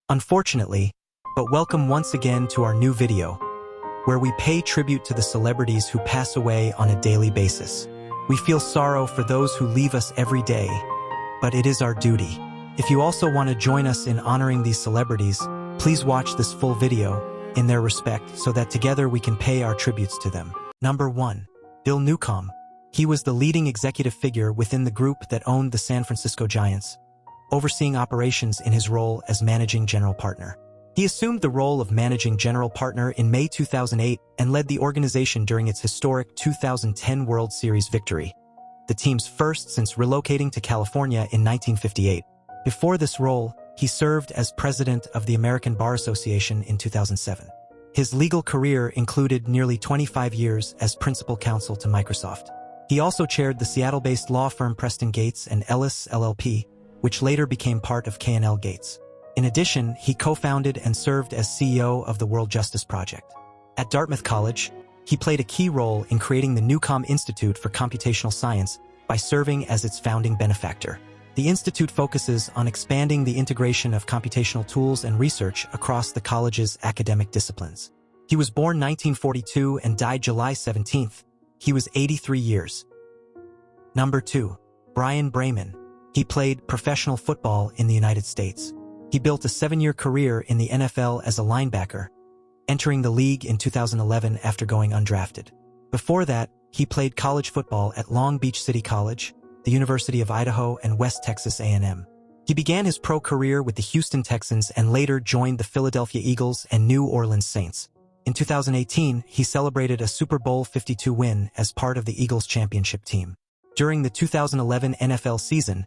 Unfortunately, but welcome once again to our new video, where we pay tribute to the celebrities who pass away on a daily basis. We feel sorrow for those who leave us every day, but it is our duty. If you also want to join us in honoring these celebrities, please watch this full video in their respect so that together we can pay our tributes to them. Number 1. Bill Neukom. He was the leading executive figure within the group that owned the San Francisco Giants, overseeing operations in his role as managing general partner. He assumed the role of managing general partner in May 2008 and led the organization during its historic 2010 World Series victory, the team's first since relocating to California in 1958. Before this role, he served as president of the American Bar Association in 2007. His legal career included nearly 25 years as principal counsel to Microsoft. He also chaired the Seattle-based law firm Preston Gates & Ellis LLP, which later became part of K&L Gates. In addition, he co-founded and served as CEO of the World Justice Project. At Dartmouth College, he played a key role in creating the Neukom Institute for Computational Science by serving as its founding benefactor. The institute focuses on expanding the integration of computational tools and research across the college's academic disciplines. He was born 1942 and died July 17. He was 83 years. Number 2. Bryan Braman. He played professional football in the United States. He built a 7-year career in the NFL as a linebacker, entering the league in 2011 after going undrafted. Before that, he played college football at Long Beach City College, the University of Idaho, and West Texas A&M. He began his pro career with the Houston Texans and later joined the Philadelphia Eagles and New Orleans Saints. In 2018, he celebrated a Super Bowl 52 win as part of the Eagles championship team. During the 2011 NFL season,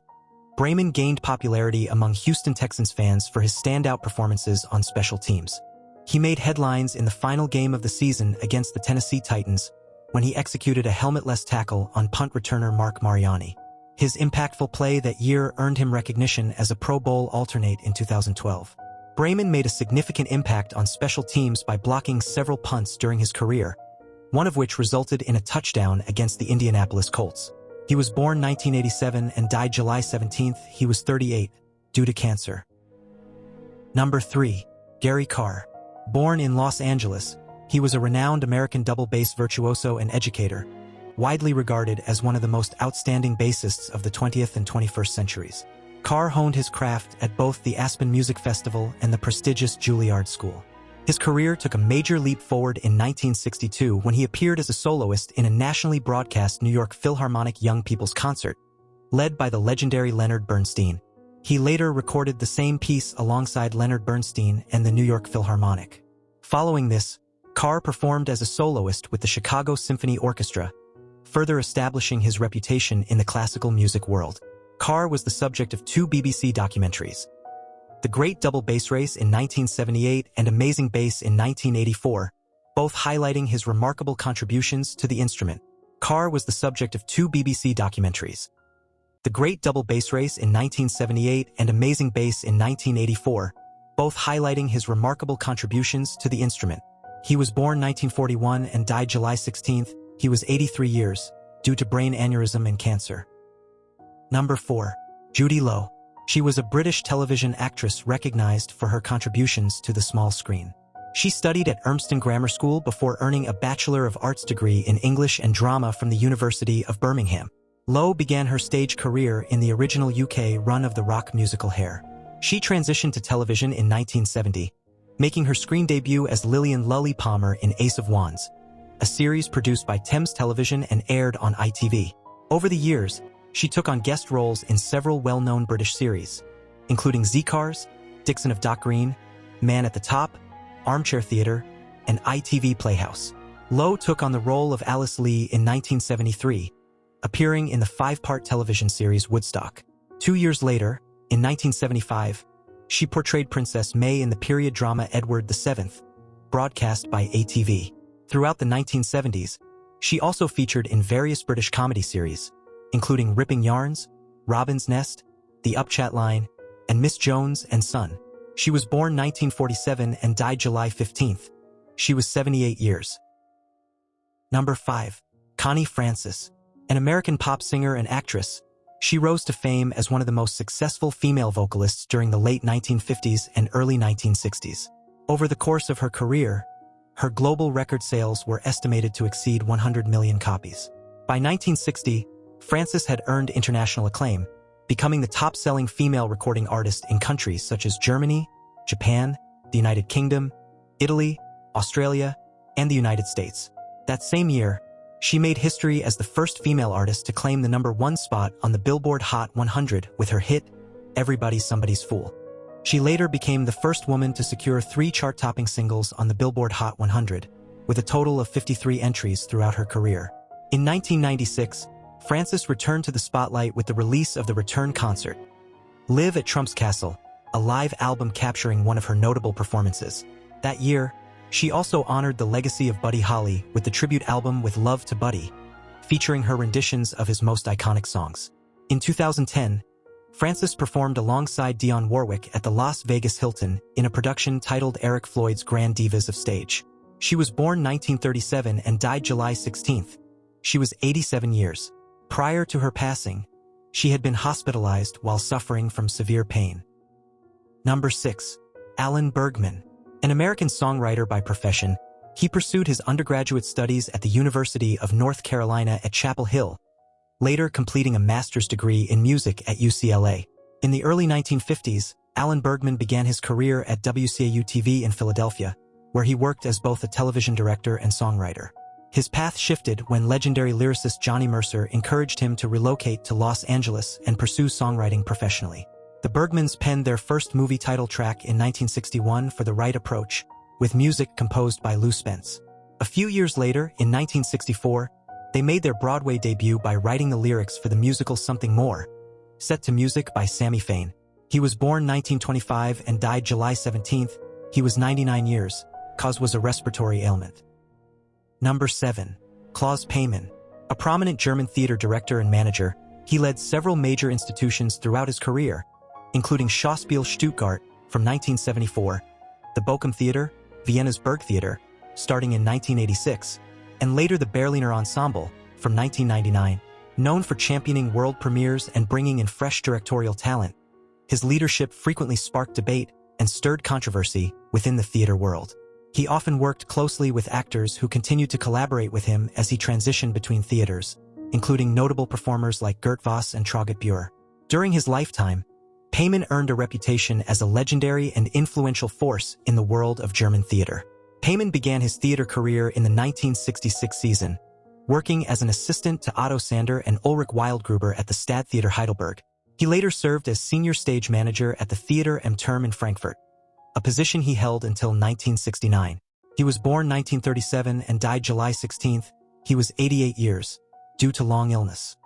Braman gained popularity among Houston Texans fans for his standout performances on special teams. He made headlines in the final game of the season against the Tennessee Titans when he executed a helmetless tackle on punt returner Mark Mariani. His impactful play that year earned him recognition as a Pro Bowl alternate in 2012. Braman made a significant impact on special teams by blocking several punts during his career, one of which resulted in a touchdown against the Indianapolis Colts. He was born 1987 and died July 17. He was 38, due to cancer. Number 3. Gary Karr. Born in Los Angeles, he was a renowned American double bass virtuoso and educator, widely regarded as one of the most outstanding bassists of the 20th and 21st centuries. Karr honed his craft at both the Aspen Music Festival and the prestigious Juilliard School. His career took a major leap forward in 1962 when he appeared as a soloist in a nationally broadcast New York Philharmonic Young People's Concert, led by the legendary Leonard Bernstein. He later recorded the same piece alongside Leonard Bernstein and the New York Philharmonic. Following this, Karr performed as a soloist with the Chicago Symphony Orchestra, further establishing his reputation in the classical music world. Karr was the subject of 2 BBC documentaries, The Great Double Bass Race in 1978 and Amazing Bass in 1984, both highlighting his remarkable contributions to the instrument. Karr was the subject of 2 BBC documentaries, The Great Double Bass Race in 1978 and Amazing Bass in 1984, both highlighting his remarkable contributions to the instrument. He was born 1941 and died July 16. He was 83 years, due to brain aneurysm and cancer. Number 4. Judy Loe. She was a British television actress recognized for her contributions to the small screen. She studied at Urmston Grammar School before earning a Bachelor of Arts degree in English and Drama from the University of Birmingham. Loe began her stage career in the original UK run of the rock musical Hair. She transitioned to television in 1970, making her screen debut as Lillian Lully Palmer in Ace of Wands, a series produced by Thames Television and aired on ITV. Over the years, she took on guest roles in several well-known British series, including Z-Cars, Dixon of Dock Green, Man at the Top, Armchair Theatre, and ITV Playhouse. Loe took on the role of Alice Lee in 1973, appearing in the 5-part television series Woodstock. 2 years later, in 1975, she portrayed Princess May in the period drama Edward VII, broadcast by ATV. Throughout the 1970s, she also featured in various British comedy series, including Ripping Yarns, Robin's Nest, The Upchat Line, and Miss Jones and Son. She was born 1947 and died July 15th. She was 78 years. Number 5. Connie Francis. An American pop singer and actress, She rose to fame as one of the most successful female vocalists during the late 1950s and early 1960s. Over the course of her career, her global record sales were estimated to exceed 100 million copies. By 1960, Francis had earned international acclaim, becoming the top-selling female recording artist in countries such as Germany, Japan, the United Kingdom, Italy, Australia, and the United States. That same year, she made history as the first female artist to claim the #1 spot on the Billboard Hot 100 with her hit, Everybody's Somebody's Fool. She later became the first woman to secure 3 chart-topping singles on the Billboard Hot 100, with a total of 53 entries throughout her career. In 1996, Francis returned to the spotlight with the release of the return concert, Live at Trump's Castle, a live album capturing one of her notable performances. That year, she also honored the legacy of Buddy Holly with the tribute album With Love to Buddy, featuring her renditions of his most iconic songs. In 2010, Francis performed alongside Dionne Warwick at the Las Vegas Hilton in a production titled Eric Floyd's Grand Divas of Stage. She was born 1937 and died July 16. She was 87 years. Prior to her passing, she had been hospitalized while suffering from severe pain. Number 6. Alan Bergman. An American songwriter by profession, he pursued his undergraduate studies at the University of North Carolina at Chapel Hill, later completing a master's degree in music at UCLA. In the early 1950s, Alan Bergman began his career at WCAU-TV in Philadelphia, where he worked as both a television director and songwriter. His path shifted when legendary lyricist Johnny Mercer encouraged him to relocate to Los Angeles and pursue songwriting professionally. The Bergmans penned their first movie title track in 1961 for The Right Approach, with music composed by Lou Spence. A few years later, in 1964, they made their Broadway debut by writing the lyrics for the musical Something More, set to music by Sammy Fain. He was born 1925 and died July 17. He was 99 years. Cause was a respiratory ailment. Number 7. Claus Peymann. A prominent German theater director and manager, he led several major institutions throughout his career, including Schauspiel Stuttgart from 1974, the Bochum Theater, Vienna's Burgtheater, starting in 1986, and later the Berliner Ensemble from 1999. Known for championing world premieres and bringing in fresh directorial talent, his leadership frequently sparked debate and stirred controversy within the theater world. He often worked closely with actors who continued to collaborate with him as he transitioned between theaters, including notable performers like Gert Voss and Traugott Buhr. During his lifetime, Peymann earned a reputation as a legendary and influential force in the world of German theater. Peymann began his theater career in the 1966 season, working as an assistant to Otto Sander and Ulrich Wildgruber at the Stadttheater Heidelberg. He later served as senior stage manager at the Theater am Turm in Frankfurt, a position he held until 1969. He was born 1937 and died July 16. He was 88 years, due to long illness.